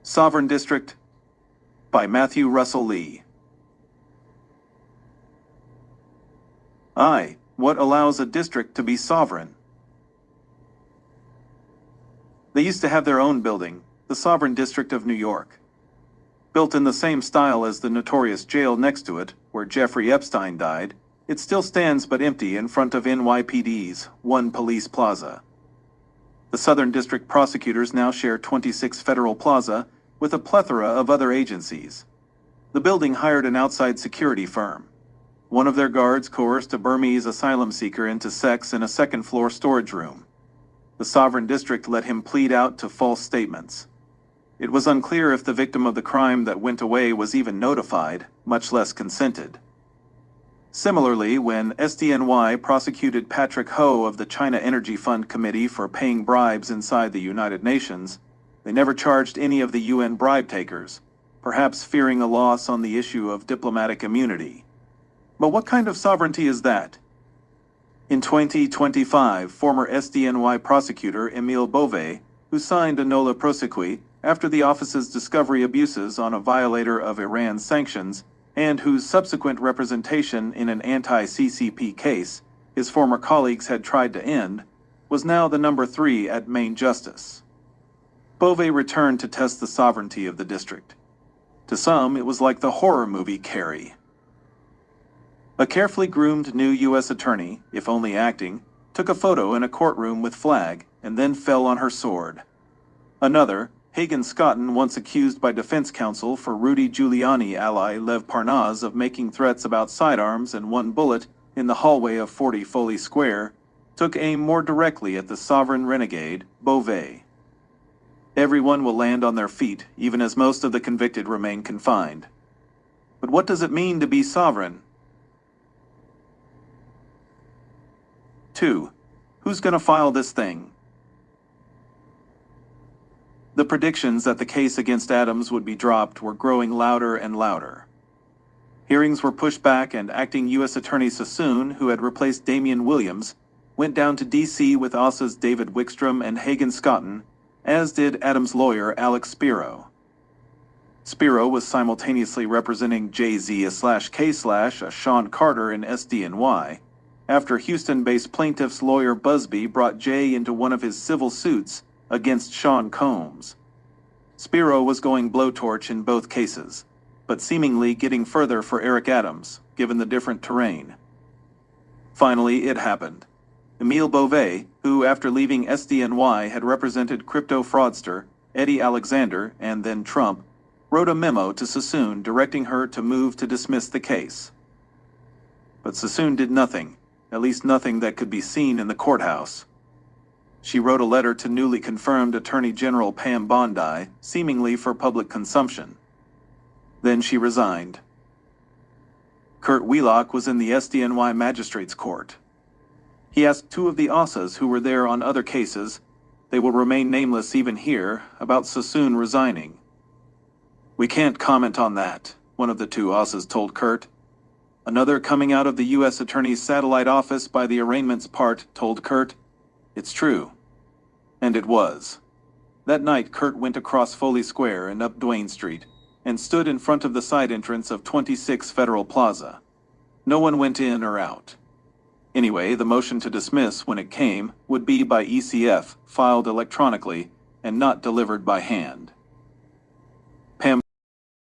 Sovereign District by Matthew Russell Lee. I. What allows a district to be sovereign? They used to have their own building, the Sovereign District of New York. Built in the same style as the notorious jail next to it, where Jeffrey Epstein died, it still stands but empty in front of NYPD's One Police Plaza. The Southern District prosecutors now share 26 Federal Plaza with a plethora of other agencies. The building hired an outside security firm. One of their guards coerced a Burmese asylum seeker into sex in a second-floor storage room. The Sovereign District let him plead out to false statements. It was unclear if the victim of the crime that went away was even notified, much less consented. Similarly, when SDNY prosecuted Patrick Ho of the China Energy Fund Committee for paying bribes inside the United Nations, they never charged any of the UN bribe takers, perhaps fearing a loss on the issue of diplomatic immunity. But what kind of sovereignty is that? In 2025, former SDNY prosecutor Emile Beauvais, who signed a nolle prosequi after the office's discovery abuses on a violator of Iran's sanctions, and whose subsequent representation in an anti-CCP case his former colleagues had tried to end, was now the number 3 at Main Justice. Beauvais returned to test the sovereignty of the district. To some, it was like the horror movie Carrie. A carefully groomed new U.S. attorney, if only acting, took a photo in a courtroom with flag and then fell on her sword. Another, Hagen Scotton, once accused by defense counsel for Rudy Giuliani ally Lev Parnas of making threats about sidearms and one bullet in the hallway of 40 Foley Square, took aim more directly at the sovereign renegade, Beauvais. Everyone will land on their feet, even as most of the convicted remain confined. But what does it mean to be sovereign? 2. Who's gonna file this thing? The predictions that the case against Adams would be dropped were growing louder and louder. Hearings were pushed back, and acting U.S. Attorney Sassoon, who had replaced Damian Williams, went down to D.C. with OSSA's David Wickstrom and Hagen Scotton, as did Adams' lawyer Alex Spiro. Spiro was simultaneously representing JZ/K/ Sean Carter in SDNY, after Houston-based plaintiff's lawyer Busby brought Jay into one of his civil suits against Sean Combs. Spiro was going blowtorch in both cases, but seemingly getting further for Eric Adams, given the different terrain. Finally, it happened. Emile Beauvais, who after leaving SDNY had represented crypto fraudster Eddie Alexander and then Trump, wrote a memo to Sassoon directing her to move to dismiss the case. But Sassoon did nothing, at least nothing that could be seen in the courthouse. She wrote a letter to newly confirmed Attorney General Pam Bondi, seemingly for public consumption. Then she resigned. Kurt Wheelock was in the SDNY Magistrates Court. He asked 2 of the OSSAs who were there on other cases, they will remain nameless even here, about Sassoon resigning. "We can't comment on that," one of the 2 OSSAs told Kurt. Another, coming out of the U.S. Attorney's satellite office by the arraignment's part, told Kurt, "It's true." And it was. That night, Kurt went across Foley Square and up Duane Street, and stood in front of the side entrance of 26 Federal Plaza. No one went in or out. Anyway, the motion to dismiss, when it came, would be by ECF, filed electronically, and not delivered by hand.